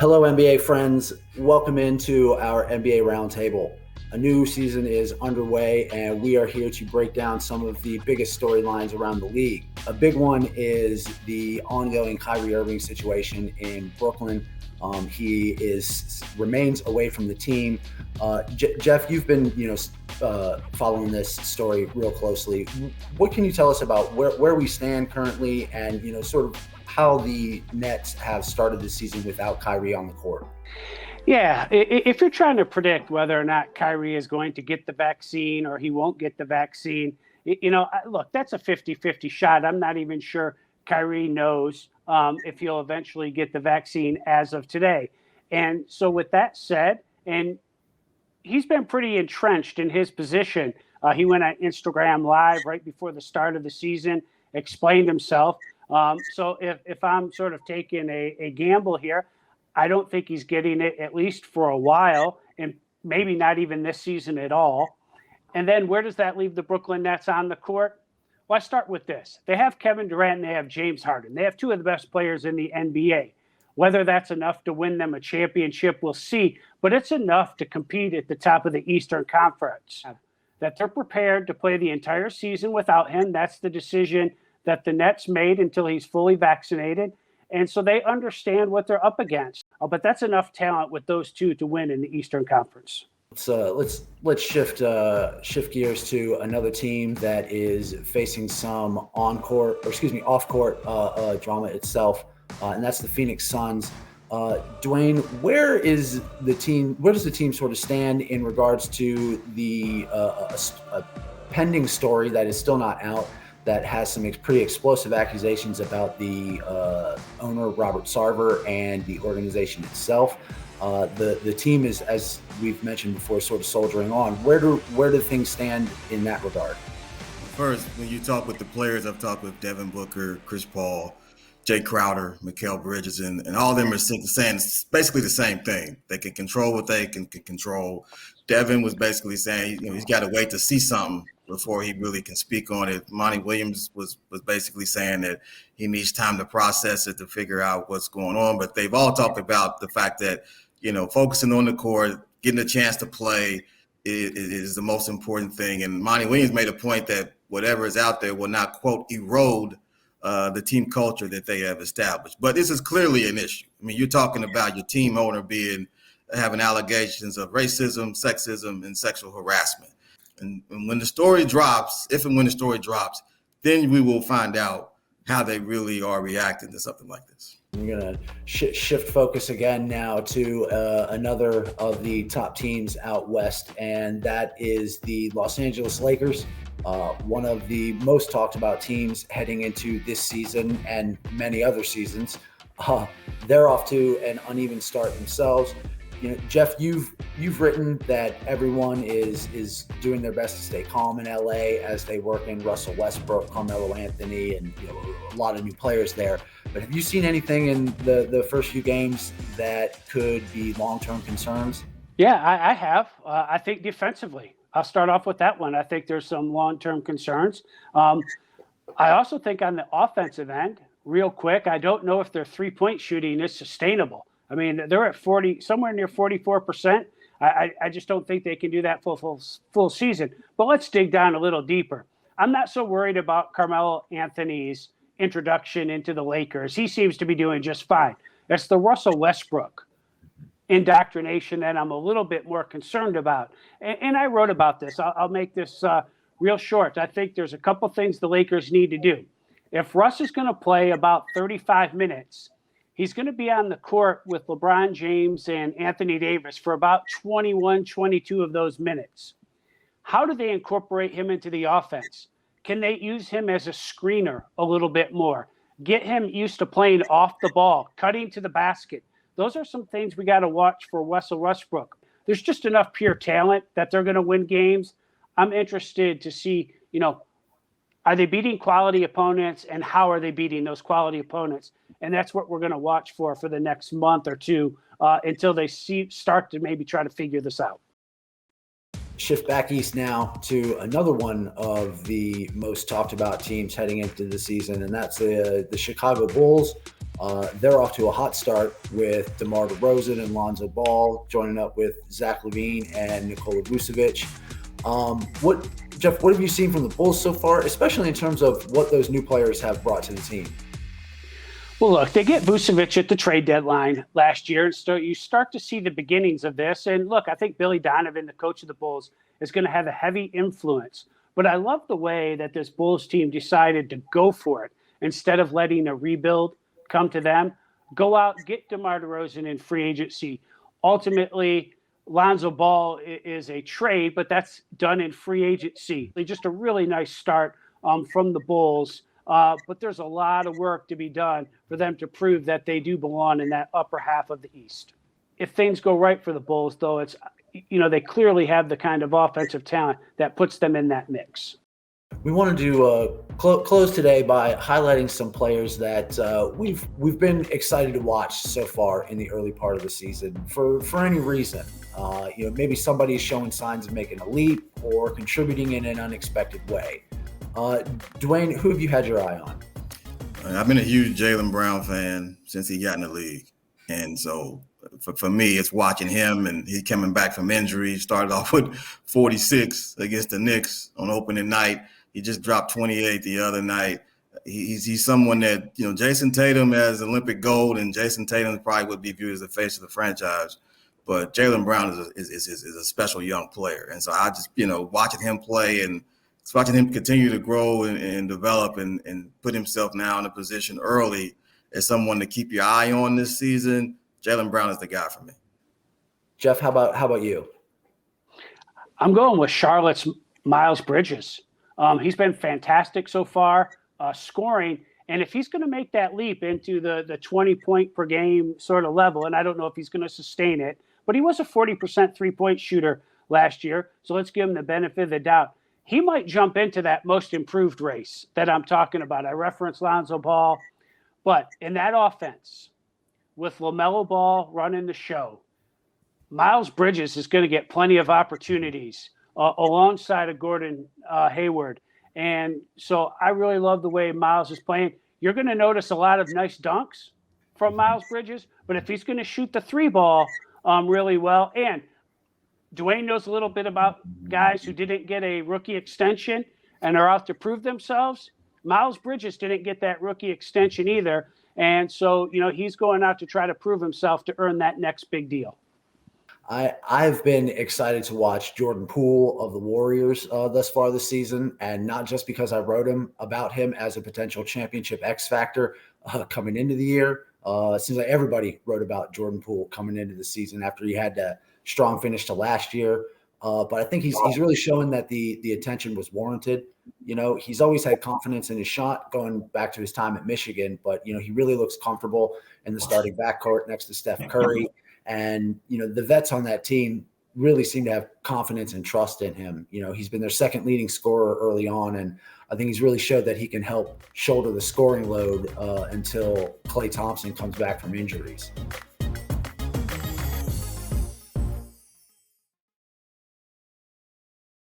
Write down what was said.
Hello, NBA friends. Welcome into our NBA Roundtable. A new season is underway, and we are here to break down some of the biggest storylines around the league. A big one is the ongoing Kyrie Irving situation in Brooklyn. He remains away from the team. Jeff, you've been following this story real closely. What can you tell us about where we stand currently, and sort of how the Nets have started the season without Kyrie on the court? Yeah, if you're trying to predict whether or not Kyrie is going to get the vaccine or he won't get the vaccine, look, that's a 50-50 shot. I'm not even sure Kyrie knows if he'll eventually get the vaccine as of today. And so with that said, and he's been pretty entrenched in his position. He went on Instagram Live right before the start of the season, explained himself. So if I'm sort of taking a gamble here, I don't think he's getting it at least for a while, and maybe not even this season at all. And then where does that leave the Brooklyn Nets on the court? Well, I start with this. They have Kevin Durant and they have James Harden. They have two of the best players in the NBA. Whether that's enough to win them a championship, we'll see. But it's enough to compete at the top of the Eastern Conference. That they're prepared to play the entire season without him. That's the decision that the Nets made until he's fully vaccinated. And so they understand what they're up against. But that's enough talent with those two to win in the Eastern Conference. Let's shift gears to another team that is facing some off-court drama itself, and that's the Phoenix Suns. Duane, where does the team sort of stand in regards to the pending story that is still not out, that has some pretty explosive accusations about the owner, Robert Sarver, and the organization itself? The team is, as we've mentioned before, sort of soldiering on. Where do things stand in that regard? First, when you talk with the players, I've talked with Devin Booker, Chris Paul, Jay Crowder, Mikal Bridges, and all of them are saying basically the same thing. They can control what they can control. Devin was basically saying, he's got to wait to see something before he really can speak on it. Monty Williams was basically saying that he needs time to process it, to figure out what's going on. But they've all talked about the fact that, focusing on the court, getting a chance to play is the most important thing. And Monty Williams made a point that whatever is out there will not, quote, erode the team culture that they have established. But this is clearly an issue. I mean, you're talking about your team owner having allegations of racism, sexism, and sexual harassment. And when the story drops, then we will find out how they really are reacting to something like this. I'm going to shift focus again now to another of the top teams out west, and that is the Los Angeles Lakers, one of the most talked about teams heading into this season and many other seasons. They're off to an uneven start themselves. Jeff, you've written that everyone is doing their best to stay calm in LA as they work in Russell Westbrook, Carmelo Anthony, and a lot of new players there. But have you seen anything in the first few games that could be long-term concerns? Yeah, I have. I think defensively, I'll start off with that one. I think there's some long-term concerns. I also think on the offensive end, real quick, I don't know if their three-point shooting is sustainable. I mean, they're at somewhere near 44%. I just don't think they can do that full season. But let's dig down a little deeper. I'm not so worried about Carmelo Anthony's introduction into the Lakers. He seems to be doing just fine. It's the Russell Westbrook indoctrination that I'm a little bit more concerned about. And I wrote about this. I'll make this real short. I think there's a couple things the Lakers need to do. If Russ is going to play about 35 minutes, he's going to be on the court with LeBron James and Anthony Davis for about 21, 22 of those minutes. How do they incorporate him into the offense? Can they use him as a screener a little bit more? Get him used to playing off the ball, cutting to the basket. Those are some things we got to watch for Russell Westbrook. There's just enough pure talent that they're going to win games. I'm interested to see, are they beating quality opponents, and how are they beating those quality opponents? And that's what we're going to watch for the next month or two until they start to maybe try to figure this out. Shift back east now to another one of the most talked about teams heading into the season, and that's the Chicago Bulls. They're off to a hot start with DeMar DeRozan and Lonzo Ball joining up with Zach LaVine and Nikola Vucevic. Jeff, what have you seen from the Bulls so far, especially in terms of what those new players have brought to the team? Well, look, they get Vucevic at the trade deadline last year, and so you start to see the beginnings of this. And look, I think Billy Donovan, the coach of the Bulls, is going to have a heavy influence. But I love the way that this Bulls team decided to go for it instead of letting a rebuild come to them. Go out, get DeMar DeRozan in free agency. Ultimately, Lonzo Ball is a trade, but that's done in free agency. Just a really nice start from the Bulls. But there's a lot of work to be done for them to prove that they do belong in that upper half of the East. If things go right for the Bulls, though, it's, they clearly have the kind of offensive talent that puts them in that mix. We wanted to close today by highlighting some players that we've been excited to watch so far in the early part of the season for any reason. Maybe somebody's showing signs of making a leap or contributing in an unexpected way. Duane, who have you had your eye on? I've been a huge Jaylen Brown fan since he got in the league. And so for me, it's watching him, and he coming back from injury. Started off with 46 against the Knicks on opening night. He just dropped 28 the other night. He's someone that, Jason Tatum has Olympic gold, and Jason Tatum probably would be viewed as the face of the franchise. But Jaylen Brown is a special young player. And so I just, watching him play and watching him continue to grow and develop and put himself now in a position early as someone to keep your eye on this season, Jaylen Brown is the guy for me. Jeff, how about you? I'm going with Charlotte's Miles Bridges. He's been fantastic so far, scoring. And if he's going to make that leap into the 20-point per game sort of level, and I don't know if he's going to sustain it, but he was a 40% three-point shooter last year. So let's give him the benefit of the doubt. He might jump into that most improved race that I'm talking about. I referenced Lonzo Ball, but in that offense, with LaMelo Ball running the show, Miles Bridges is going to get plenty of opportunities alongside of Gordon Hayward. And so I really love the way Miles is playing. You're going to notice a lot of nice dunks from Miles Bridges, but if he's going to shoot the three ball really well, and Duane knows a little bit about guys who didn't get a rookie extension and are out to prove themselves. Miles Bridges didn't get that rookie extension either. And so, he's going out to try to prove himself to earn that next big deal. I've been excited to watch Jordan Poole of the Warriors thus far this season, and not just because I wrote about him as a potential championship X factor coming into the year. It seems like everybody wrote about Jordan Poole coming into the season after he had a strong finish to last year. But I think he's really showing that the attention was warranted. He's always had confidence in his shot going back to his time at Michigan, but, he really looks comfortable in the starting backcourt next to Steph Curry. And, the vets on that team really seem to have confidence and trust in him. He's been their second leading scorer early on, and I think he's really showed that he can help shoulder the scoring load until Klay Thompson comes back from injuries.